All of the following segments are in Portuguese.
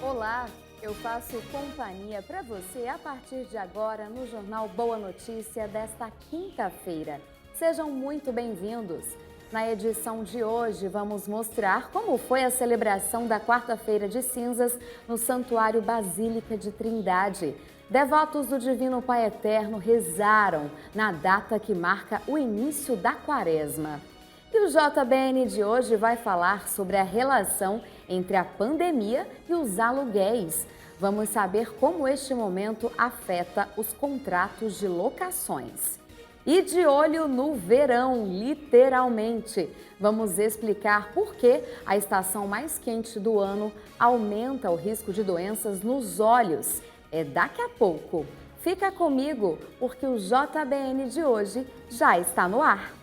Olá, eu faço companhia para você a partir de agora no Jornal Boa Notícia desta quinta-feira. Sejam muito bem-vindos. Na edição de hoje, vamos mostrar como foi a celebração da Quarta-feira de Cinzas no Santuário Basílica de Trindade. Devotos do Divino Pai Eterno rezaram na data que marca o início da Quaresma. E o JBN de hoje vai falar sobre a relação entre a pandemia e os aluguéis. Vamos saber como este momento afeta os contratos de locações. E de olho no verão, literalmente. Vamos explicar por que a estação mais quente do ano aumenta o risco de doenças nos olhos. É daqui a pouco. Fica comigo, porque o JBN de hoje já está no ar.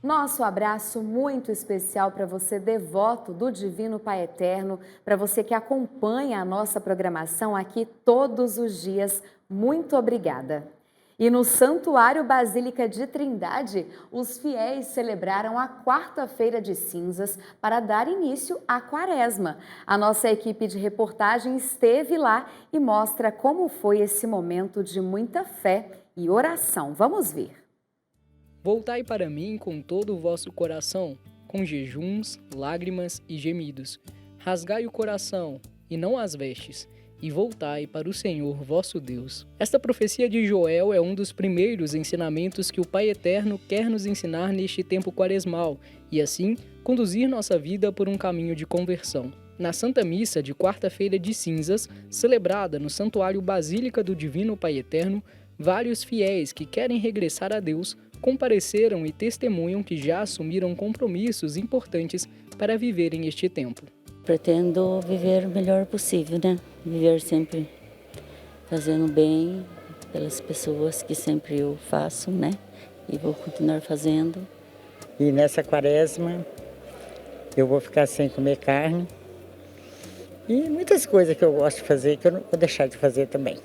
Nosso abraço muito especial para você, devoto do Divino Pai Eterno, para você que acompanha a nossa programação aqui todos os dias. Muito obrigada. E no Santuário Basílica de Trindade, os fiéis celebraram a Quarta-feira de Cinzas para dar início à Quaresma. A nossa equipe de reportagem esteve lá e mostra como foi esse momento de muita fé e oração. Vamos ver. Voltai para mim com todo o vosso coração, com jejuns, lágrimas e gemidos. Rasgai o coração, e não as vestes, e voltai para o Senhor vosso Deus. Esta profecia de Joel é um dos primeiros ensinamentos que o Pai Eterno quer nos ensinar neste tempo quaresmal, e assim conduzir nossa vida por um caminho de conversão. Na Santa Missa de Quarta-feira de Cinzas, celebrada no Santuário Basílica do Divino Pai Eterno, vários fiéis que querem regressar a Deus compareceram e testemunham que já assumiram compromissos importantes para viverem este tempo. Pretendo viver o melhor possível, né? Viver sempre fazendo bem pelas pessoas que sempre eu faço, né? E vou continuar fazendo. E nessa quaresma eu vou ficar sem comer carne e muitas coisas que eu gosto de fazer que eu não vou deixar de fazer também.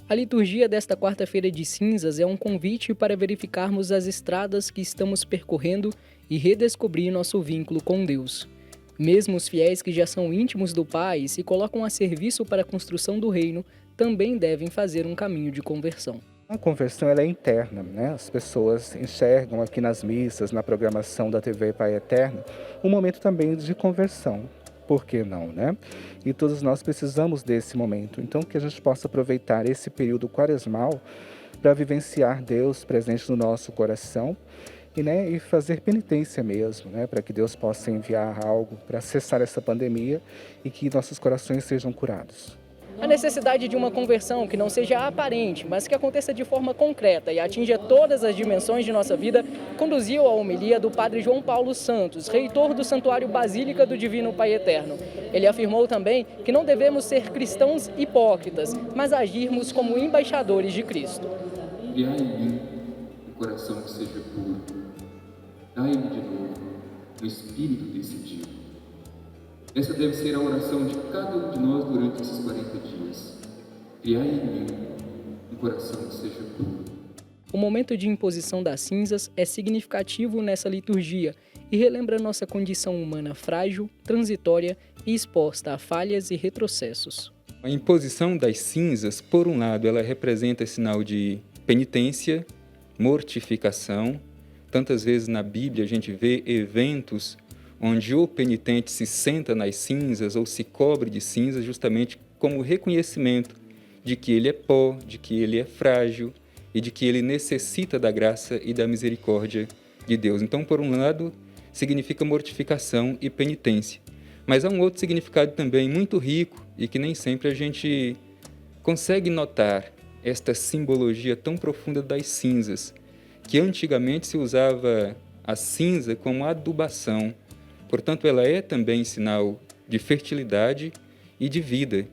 A liturgia desta Quarta-feira de Cinzas é um convite para verificarmos as estradas que estamos percorrendo e redescobrir nosso vínculo com Deus. Mesmo os fiéis que já são íntimos do Pai e se colocam a serviço para a construção do reino, também devem fazer um caminho de conversão. A conversão ela é interna, né? As pessoas enxergam aqui nas missas, na programação da TV Pai Eterno, um momento também de conversão. Por que não, né? E todos nós precisamos desse momento. Então, que a gente possa aproveitar esse período quaresmal para vivenciar Deus presente no nosso coração e fazer penitência mesmo, né? Para que Deus possa enviar algo para cessar essa pandemia e que nossos corações sejam curados. A necessidade de uma conversão que não seja aparente, mas que aconteça de forma concreta e atinja todas as dimensões de nossa vida, conduziu a homilia do Padre João Paulo Santos, reitor do Santuário Basílica do Divino Pai Eterno. Ele afirmou também que não devemos ser cristãos hipócritas, mas agirmos como embaixadores de Cristo. Criai em mim um coração que seja puro. Dai-me de novo o espírito decidido. Essa deve ser a oração de cada um de nós durante esses 40 dias. Criai em mim um coração que seja puro. O momento de imposição das cinzas é significativo nessa liturgia e relembra nossa condição humana frágil, transitória e exposta a falhas e retrocessos. A imposição das cinzas, por um lado, ela representa sinal de penitência, mortificação. Tantas vezes na Bíblia a gente vê eventos onde o penitente se senta nas cinzas ou se cobre de cinzas justamente como reconhecimento de que ele é pó, de que ele é frágil e de que ele necessita da graça e da misericórdia de Deus. Então, por um lado, significa mortificação e penitência. Mas há um outro significado também muito rico e que nem sempre a gente consegue notar esta simbologia tão profunda das cinzas, que antigamente se usava a cinza como adubação. Portanto, ela é também sinal de fertilidade e de vida.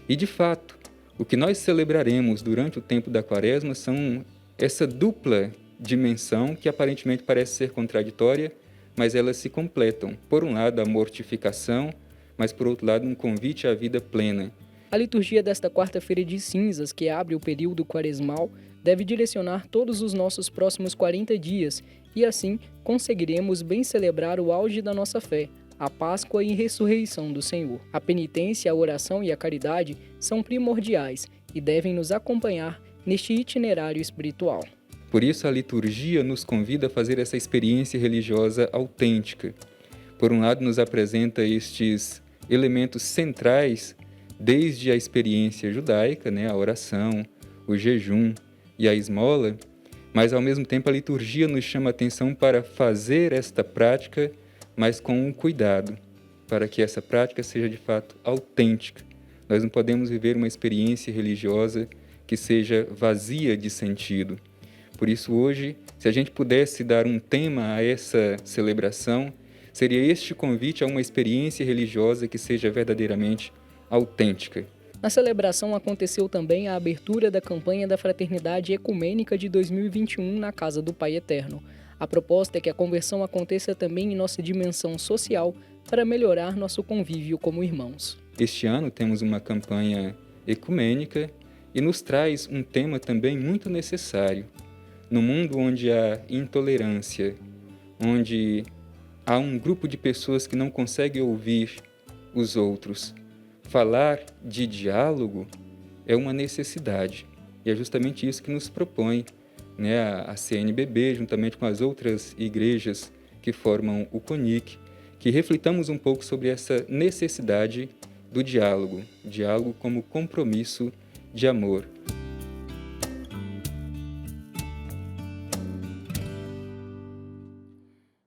E, de fato, o que nós celebraremos durante o tempo da Quaresma são essa dupla dimensão que aparentemente parece ser contraditória, mas elas se completam. Por um lado, a mortificação, mas por outro lado, um convite à vida plena. A liturgia desta quarta-feira de cinzas, que abre o período quaresmal, deve direcionar todos os nossos próximos 40 dias e assim conseguiremos bem celebrar o auge da nossa fé, a Páscoa e ressurreição do Senhor. A penitência, a oração e a caridade são primordiais e devem nos acompanhar neste itinerário espiritual. Por isso, a liturgia nos convida a fazer essa experiência religiosa autêntica. Por um lado, nos apresenta estes elementos centrais, desde a experiência judaica, a oração, o jejum e a esmola, mas, ao mesmo tempo, a liturgia nos chama a atenção para fazer esta prática, mas com um cuidado, para que essa prática seja, de fato, autêntica. Nós não podemos viver uma experiência religiosa que seja vazia de sentido. Por isso, hoje, se a gente pudesse dar um tema a essa celebração, seria este convite a uma experiência religiosa que seja verdadeiramente autêntica. Na celebração aconteceu também a abertura da campanha da Fraternidade Ecumênica de 2021 na Casa do Pai Eterno. A proposta é que a conversão aconteça também em nossa dimensão social para melhorar nosso convívio como irmãos. Este ano temos uma campanha ecumênica e nos traz um tema também muito necessário. No mundo onde há intolerância, onde há um grupo de pessoas que não conseguem ouvir os outros, falar de diálogo é uma necessidade. E é justamente isso que nos propõe a CNBB, juntamente com as outras igrejas que formam o CONIC, que reflitamos um pouco sobre essa necessidade do diálogo como compromisso de amor.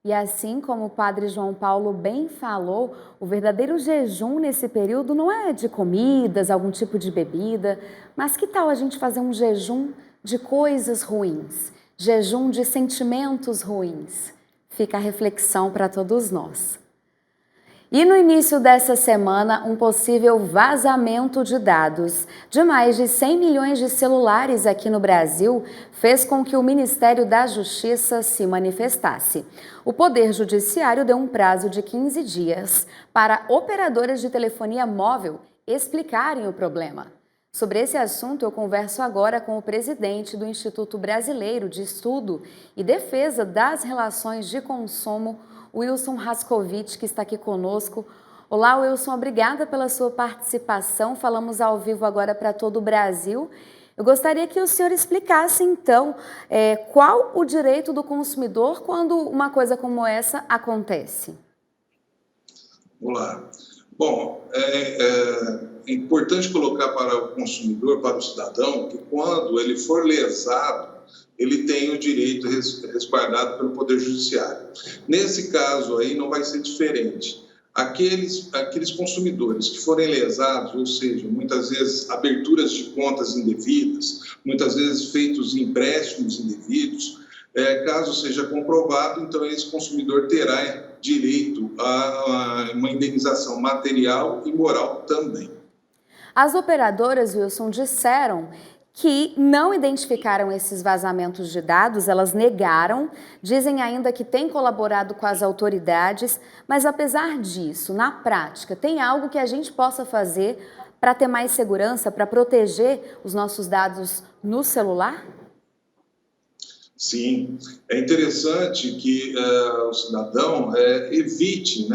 E assim como o Padre João Paulo bem falou, o verdadeiro jejum nesse período não é de comidas, algum tipo de bebida, mas que tal a gente fazer um jejum de coisas ruins, jejum de sentimentos ruins? Fica a reflexão para todos nós. E no início dessa semana, um possível vazamento de dados de mais de 100 milhões de celulares aqui no Brasil fez com que o Ministério da Justiça se manifestasse. O Poder Judiciário deu um prazo de 15 dias para operadoras de telefonia móvel explicarem o problema. Sobre esse assunto, eu converso agora com o presidente do Instituto Brasileiro de Estudo e Defesa das Relações de Consumo, Wilson Rascovitch, que está aqui conosco. Olá, Wilson, obrigada pela sua participação. Falamos ao vivo agora para todo o Brasil. Eu gostaria que o senhor explicasse, então, qual o direito do consumidor quando uma coisa como essa acontece. Olá. Bom, é importante colocar para o consumidor, para o cidadão, que quando ele for lesado, ele tem o direito respaldado pelo Poder Judiciário. Nesse caso aí não vai ser diferente. Aqueles consumidores que forem lesados, ou seja, muitas vezes aberturas de contas indevidas, muitas vezes feitos empréstimos indevidos, caso seja comprovado, então esse consumidor terá direito a uma indenização material e moral também. As operadoras, Wilson, disseram que não identificaram esses vazamentos de dados, elas negaram, dizem ainda que têm colaborado com as autoridades, mas apesar disso, na prática, tem algo que a gente possa fazer para ter mais segurança, para proteger os nossos dados no celular? Sim, é interessante que o cidadão evite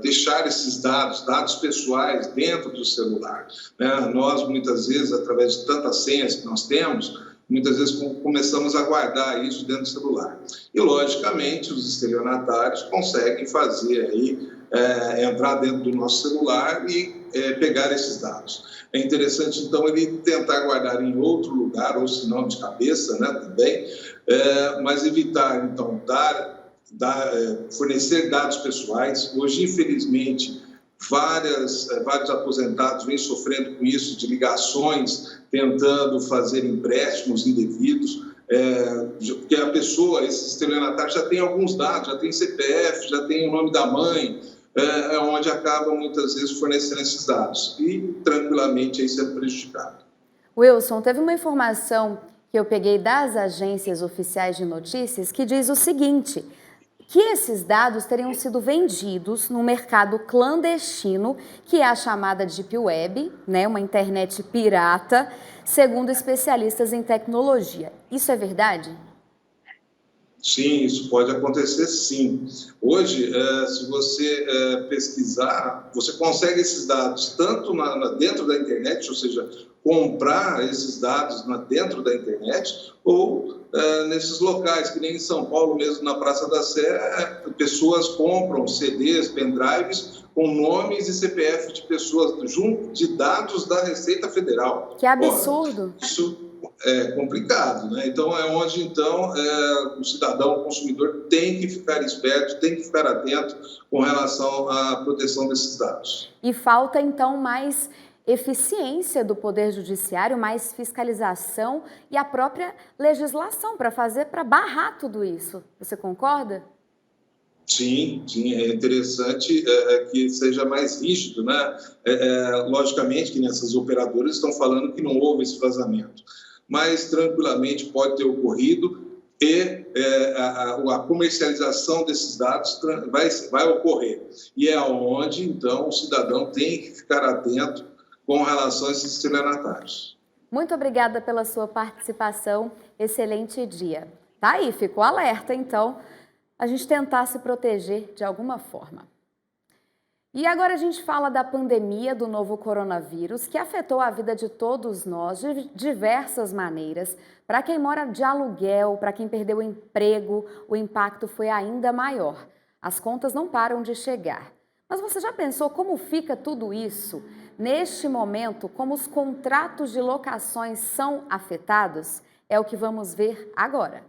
deixar esses dados pessoais dentro do celular. Nós, muitas vezes, através de tantas senhas que nós temos, muitas vezes começamos a guardar isso dentro do celular. E, logicamente, os estelionatários conseguem fazer aí, entrar dentro do nosso celular e pegar esses dados. É interessante, então, ele tentar guardar em outro lugar, ou se não de cabeça, também, mas evitar, então, fornecer dados pessoais. Hoje, infelizmente, vários aposentados vêm sofrendo com isso, de ligações, tentando fazer empréstimos indevidos, porque a pessoa, esse estelionatário, já tem alguns dados, já tem CPF, já tem o nome da mãe, onde acaba muitas vezes fornecendo esses dados e tranquilamente aí sendo prejudicado. Wilson, teve uma informação que eu peguei das agências oficiais de notícias que diz o seguinte: que esses dados teriam sido vendidos no mercado clandestino, que é a chamada Deep Web, né, uma internet pirata, segundo especialistas em tecnologia. Isso é verdade? Sim, isso pode acontecer sim. Hoje, se você pesquisar, você consegue esses dados tanto dentro da internet, ou seja, comprar esses dados dentro da internet, ou nesses locais, que nem em São Paulo mesmo, na Praça da Sé, pessoas compram CDs, pendrives, com nomes e CPF de pessoas, junto de dados da Receita Federal. Que absurdo! Ora, isso é complicado, né? Então, é onde o cidadão, o consumidor, tem que ficar esperto, tem que ficar atento com relação à proteção desses dados. E falta, então, mais eficiência do Poder Judiciário, mais fiscalização e a própria legislação para barrar tudo isso. Você concorda? Sim, é interessante que seja mais rígido, né? Logicamente que nessas operadoras estão falando que não houve esse vazamento, mas tranquilamente pode ter ocorrido e a comercialização desses dados vai ocorrer. E é onde, então, o cidadão tem que ficar atento com relação a esses estelionatários. Muito obrigada pela sua participação. Excelente dia. Tá aí, ficou alerta, então, a gente tentar se proteger de alguma forma. E agora a gente fala da pandemia do novo coronavírus, que afetou a vida de todos nós de diversas maneiras. Para quem mora de aluguel, para quem perdeu o emprego, o impacto foi ainda maior. As contas não param de chegar. Mas você já pensou como fica tudo isso? Neste momento, como os contratos de locações são afetados? É o que vamos ver agora.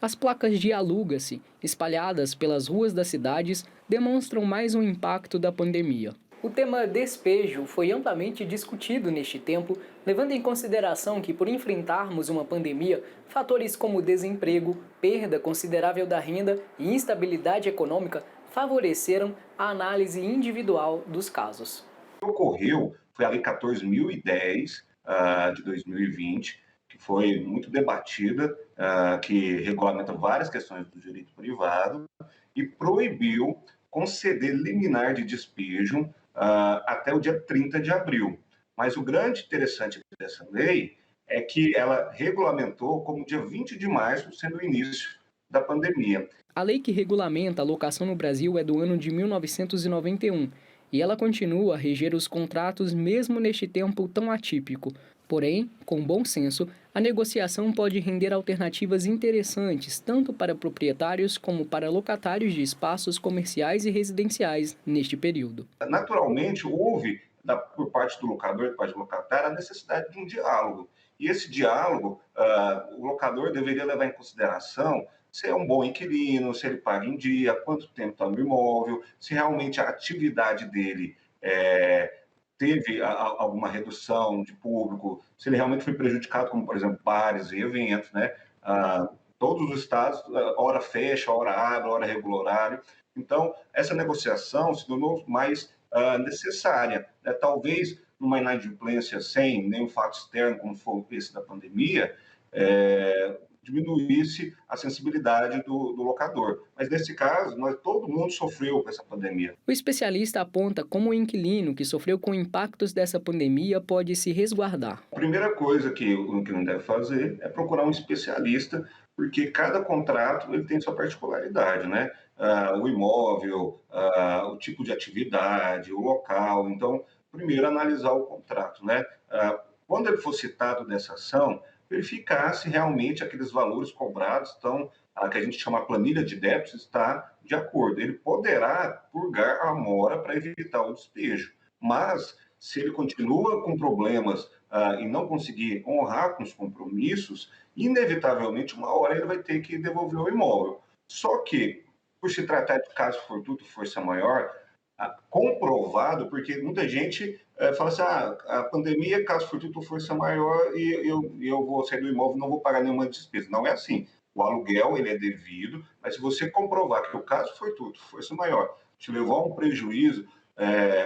As placas de aluga-se, espalhadas pelas ruas das cidades, demonstram mais um impacto da pandemia. O tema despejo foi amplamente discutido neste tempo, levando em consideração que, por enfrentarmos uma pandemia, fatores como desemprego, perda considerável da renda e instabilidade econômica favoreceram a análise individual dos casos. O que ocorreu foi a Lei 14.010 de 2020, que foi muito debatida, que regulamenta várias questões do direito privado e proibiu conceder liminar de despejo até o dia 30 de abril. Mas o grande interessante dessa lei é que ela regulamentou como dia 20 de março, sendo o início da pandemia. A lei que regulamenta a locação no Brasil é do ano de 1991 e ela continua a reger os contratos mesmo neste tempo tão atípico. Porém, com bom senso, a negociação pode render alternativas interessantes tanto para proprietários como para locatários de espaços comerciais e residenciais neste período. Naturalmente, houve, por parte do locador, por parte do locatário, a necessidade de um diálogo. E esse diálogo, o locador deveria levar em consideração se é um bom inquilino, se ele paga em dia, quanto tempo está no imóvel, se realmente a atividade dele teve alguma redução de público, se ele realmente foi prejudicado, como, por exemplo, bares e eventos, né? Todos os estados, hora fecha, hora abre, hora regula horário. Então, essa negociação se tornou mais necessária. Né? Talvez, numa inadimplência sem nenhum fato externo, como foi esse da pandemia, diminuísse a sensibilidade do locador. Mas, nesse caso, todo mundo sofreu com essa pandemia. O especialista aponta como o inquilino que sofreu com impactos dessa pandemia pode se resguardar. A primeira coisa que o inquilino deve fazer é procurar um especialista, porque cada contrato ele tem sua particularidade, né? O imóvel, o tipo de atividade, o local. Então, primeiro, analisar o contrato, né? Quando ele for citado nessa ação, verificar se realmente aqueles valores cobrados estão, que a gente chama planilha de débitos, está de acordo. Ele poderá purgar a mora para evitar o despejo, mas se ele continua com problemas e não conseguir honrar com os compromissos, inevitavelmente uma hora ele vai ter que devolver o imóvel. Só que, por se tratar de caso fortuito, força maior, comprovado, porque muita gente fala assim, a pandemia, caso fortuito, força maior, e eu vou sair do imóvel, não vou pagar nenhuma despesa. Não é assim. O aluguel, ele é devido, mas se você comprovar que o caso fortuito, força maior, te levou a um prejuízo,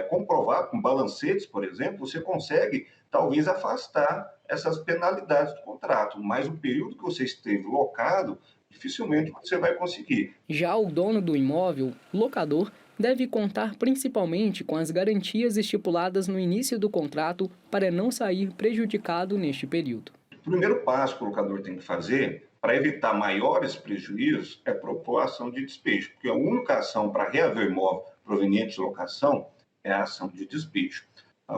comprovar com balancetes, por exemplo, você consegue, talvez, afastar essas penalidades do contrato. Mas o período que você esteve locado dificilmente você vai conseguir. Já o dono do imóvel, locador, deve contar principalmente com as garantias estipuladas no início do contrato para não sair prejudicado neste período. O primeiro passo que o locador tem que fazer para evitar maiores prejuízos é propor a ação de despejo, porque a única ação para reaver o imóvel proveniente de locação é a ação de despejo.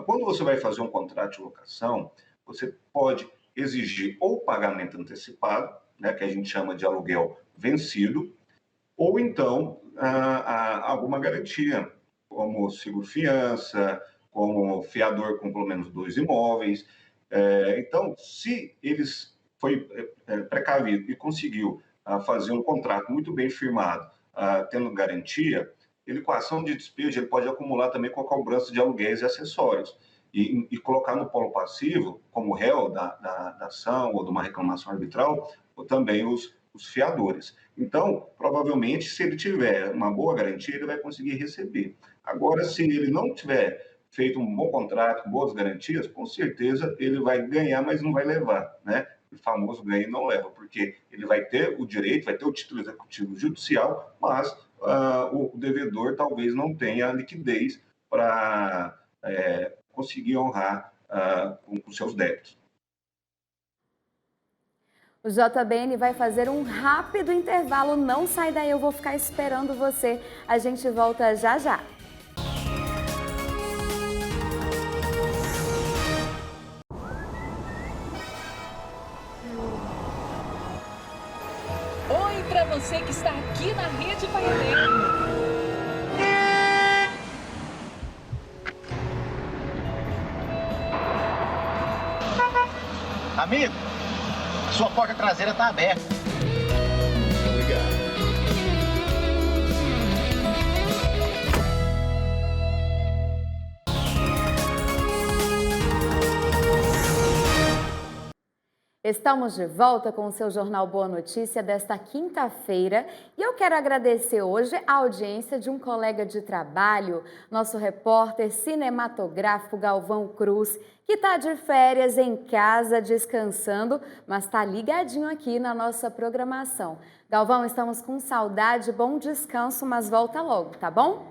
Quando você vai fazer um contrato de locação, você pode exigir ou pagamento antecipado, né, que a gente chama de aluguel vencido, ou então alguma garantia, como seguro-fiança, como fiador com pelo menos 2 imóveis. Então, se eles foi precavido e conseguiu fazer um contrato muito bem firmado, tendo garantia, ele com a ação de despejo ele pode acumular também com a cobrança de aluguéis e acessórios e colocar no polo passivo, como réu da ação ou de uma reclamação arbitral, ou também os fiadores. Então, provavelmente, se ele tiver uma boa garantia, ele vai conseguir receber. Agora, se ele não tiver feito um bom contrato, boas garantias, com certeza ele vai ganhar, mas não vai levar, né? O famoso ganha e não leva, porque ele vai ter o direito, vai ter o título executivo judicial, mas o devedor talvez não tenha a liquidez para conseguir honrar com seus débitos. O JBN vai fazer um rápido intervalo, não sai daí, eu vou ficar esperando você. A gente volta já já. Oi para você que está aqui na Rede Pai Eterno. Amigo, sua porta traseira está aberta. Obrigado. Estamos de volta com o seu Jornal Boa Notícia desta quinta-feira e eu quero agradecer hoje a audiência de um colega de trabalho, nosso repórter cinematográfico Galvão Cruz, que está de férias em casa, descansando, mas está ligadinho aqui na nossa programação. Galvão, estamos com saudade, bom descanso, mas volta logo, tá bom?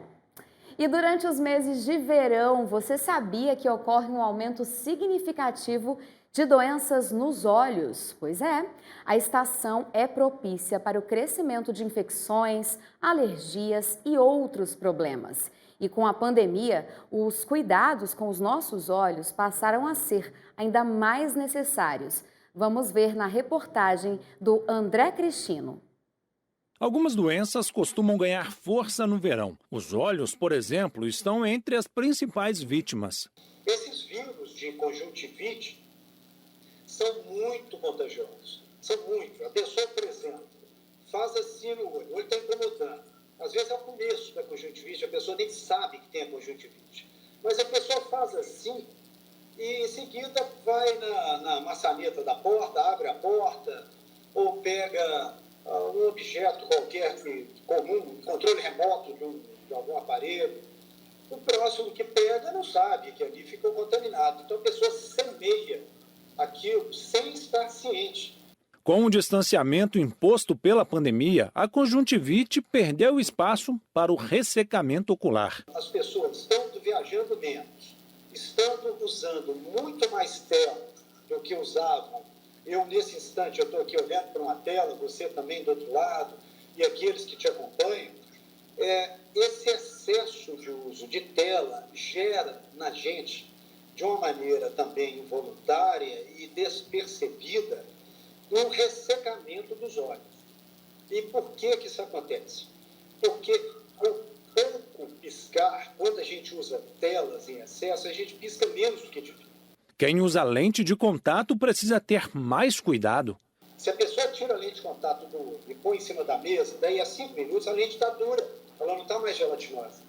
E durante os meses de verão, você sabia que ocorre um aumento significativo de doenças nos olhos? Pois é, a estação é propícia para o crescimento de infecções, alergias e outros problemas. E com a pandemia, os cuidados com os nossos olhos passaram a ser ainda mais necessários. Vamos ver na reportagem do André Cristino. Algumas doenças costumam ganhar força no verão. Os olhos, por exemplo, estão entre as principais vítimas. Esses vírus de conjuntivite são muito contagiosos. São muito. A pessoa, por exemplo, faz assim no olho, o olho está incomodando. Às vezes é o começo da conjuntivite, a pessoa nem sabe que tem a conjuntivite. Mas a pessoa faz assim e em seguida vai na maçaneta da porta, abre a porta ou pega um objeto qualquer comum, controle remoto de algum aparelho. O próximo que pega não sabe que ali ficou contaminado. Então a pessoa semeia aquilo sem estar ciente. Com o distanciamento imposto pela pandemia, a conjuntivite perdeu espaço para o ressecamento ocular. As pessoas estão viajando menos, estão usando muito mais tela do que usavam. Eu, nesse instante, eu estou aqui olhando para uma tela, você também do outro lado, e aqueles que te acompanham. Esse excesso de uso de tela gera na gente, de uma maneira também involuntária e despercebida, um ressecamento dos olhos. E por que isso acontece? Porque com pouco piscar, quando a gente usa telas em excesso, a gente pisca menos do que devia. Quem usa lente de contato precisa ter mais cuidado. Se a pessoa tira a lente de contato do olho e põe em cima da mesa, daí a 5 minutos a lente está dura, ela não está mais gelatinosa.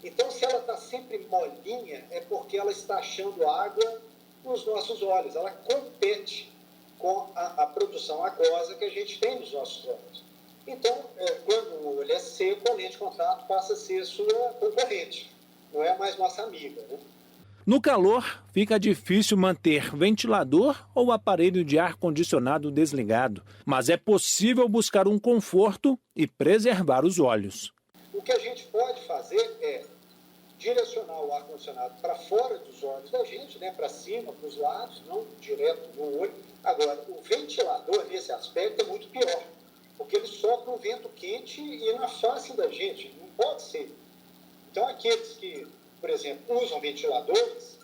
Então, se ela está sempre molinha, é porque ela está achando água nos nossos olhos. Ela compete com a produção aquosa que a gente tem nos nossos olhos. Então, quando o olho é seco, a lente de contato passa a ser sua concorrente, não é mais nossa amiga, né? No calor, fica difícil manter ventilador ou aparelho de ar-condicionado desligado, mas é possível buscar um conforto e preservar os olhos. O que a gente pode fazer é direcionar o ar-condicionado para fora dos olhos da gente, né, para cima, para os lados, não direto no olho. Agora, o ventilador, nesse aspecto, é muito pior, porque ele sopra um vento quente e na face da gente, não pode ser. Então, aqueles que, por exemplo, usam ventiladores,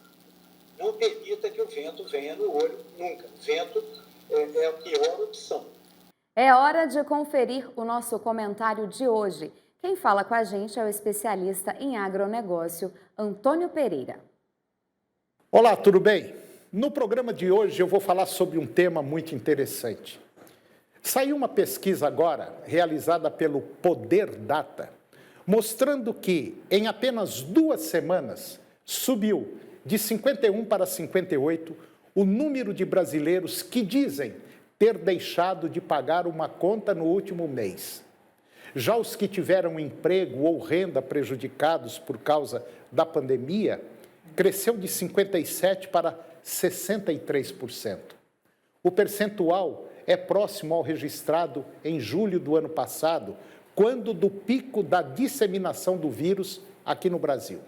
não permita que o vento venha no olho nunca. O vento é a pior opção. É hora de conferir o nosso comentário de hoje. Quem fala com a gente é o especialista em agronegócio, Antônio Pereira. Olá, tudo bem? No programa de hoje eu vou falar sobre um tema muito interessante. Saiu uma pesquisa agora, realizada pelo Poder Data, mostrando que em apenas 2 semanas subiu de 51 para 58 o número de brasileiros que dizem ter deixado de pagar uma conta no último mês. Já os que tiveram emprego ou renda prejudicados por causa da pandemia, cresceu de 57% para 63%. O percentual é próximo ao registrado em julho do ano passado, quando do pico da disseminação do vírus aqui no Brasil.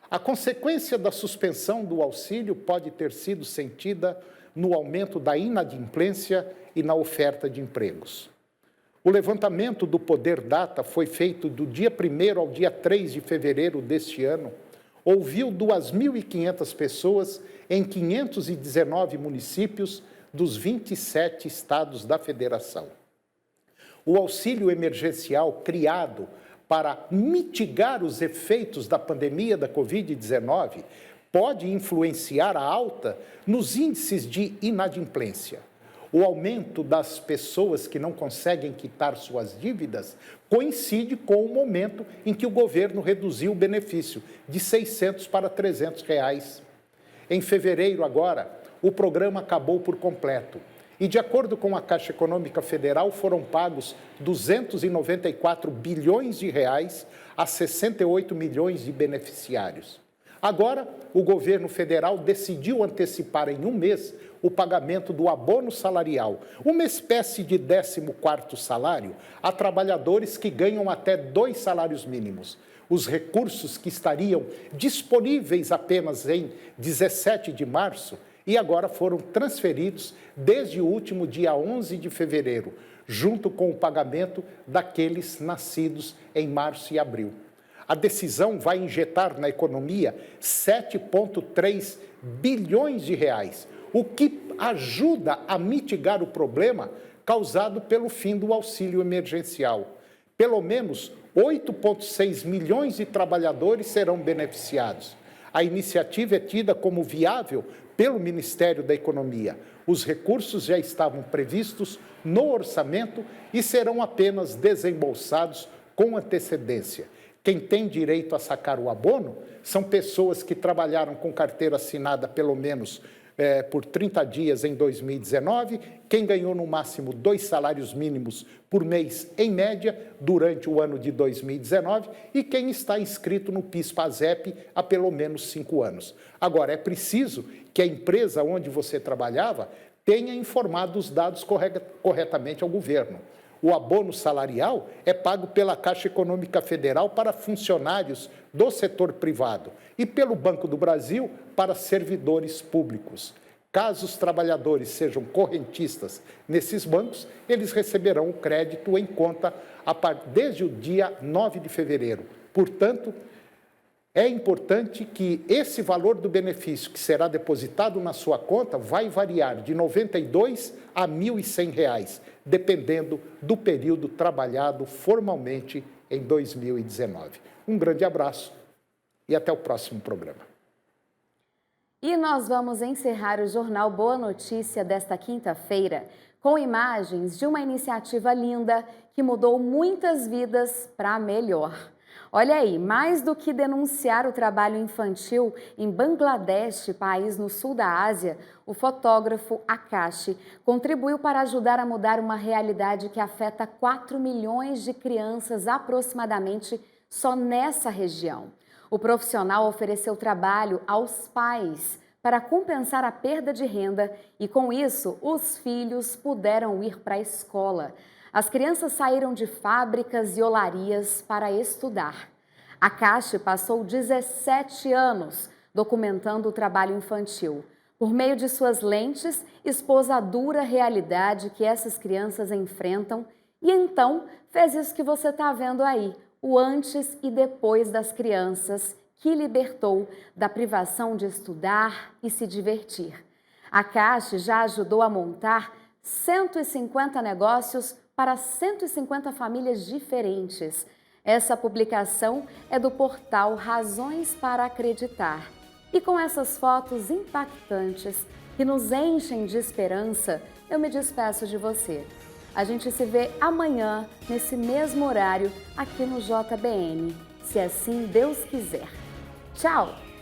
A consequência da suspensão do auxílio pode ter sido sentida no aumento da inadimplência e na oferta de empregos. O levantamento do Poder Data foi feito do dia 1º ao dia 3 de fevereiro deste ano. Ouviu 2.500 pessoas em 519 municípios dos 27 estados da federação. O auxílio emergencial criado para mitigar os efeitos da pandemia da Covid-19 pode influenciar a alta nos índices de inadimplência. O aumento das pessoas que não conseguem quitar suas dívidas coincide com o momento em que o governo reduziu o benefício de R$ 600 para R$ 300. Em fevereiro agora, o programa acabou por completo. E, de acordo com a Caixa Econômica Federal, foram pagos 294 bilhões de reais a 68 milhões de beneficiários. Agora, o governo federal decidiu antecipar em um mês o pagamento do abono salarial, uma espécie de 14º salário, a trabalhadores que ganham até 2 salários mínimos. Os recursos que estariam disponíveis apenas em 17 de março e agora foram transferidos desde o último dia 11 de fevereiro, junto com o pagamento daqueles nascidos em março e abril. A decisão vai injetar na economia 7,3 bilhões de reais, o que ajuda a mitigar o problema causado pelo fim do auxílio emergencial. Pelo menos 8,6 milhões de trabalhadores serão beneficiados. A iniciativa é tida como viável pelo Ministério da Economia. Os recursos já estavam previstos no orçamento e serão apenas desembolsados com antecedência. Quem tem direito a sacar o abono são pessoas que trabalharam com carteira assinada pelo menos por 30 dias em 2019, quem ganhou no máximo 2 salários mínimos por mês, em média, durante o ano de 2019, e quem está inscrito no PIS/PASEP há pelo menos 5 anos. Agora, é preciso que a empresa onde você trabalhava tenha informado os dados corretamente ao governo. O abono salarial é pago pela Caixa Econômica Federal para funcionários do setor privado e pelo Banco do Brasil para servidores públicos. Caso os trabalhadores sejam correntistas nesses bancos, eles receberão o crédito em conta desde o dia 9 de fevereiro. Portanto, é importante que esse valor do benefício que será depositado na sua conta vai variar de R$ 92 a R$ 1.100, dependendo do período trabalhado formalmente em 2019. Um grande abraço e até o próximo programa. E nós vamos encerrar o Jornal Boa Notícia desta quinta-feira com imagens de uma iniciativa linda que mudou muitas vidas para melhor. Olha aí, mais do que denunciar o trabalho infantil em Bangladesh, país no sul da Ásia, o fotógrafo Akashi contribuiu para ajudar a mudar uma realidade que afeta 4 milhões de crianças aproximadamente só nessa região. O profissional ofereceu trabalho aos pais para compensar a perda de renda e, com isso, os filhos puderam ir para a escola. As crianças saíram de fábricas e olarias para estudar. A Cache passou 17 anos documentando o trabalho infantil. Por meio de suas lentes, expôs a dura realidade que essas crianças enfrentam e então fez isso que você está vendo aí, o antes e depois das crianças, que libertou da privação de estudar e se divertir. A Cache já ajudou a montar 150 negócios para 150 famílias diferentes. Essa publicação é do portal Razões para Acreditar. E com essas fotos impactantes que nos enchem de esperança, eu me despeço de você. A gente se vê amanhã, nesse mesmo horário, aqui no JBN, se assim Deus quiser. Tchau!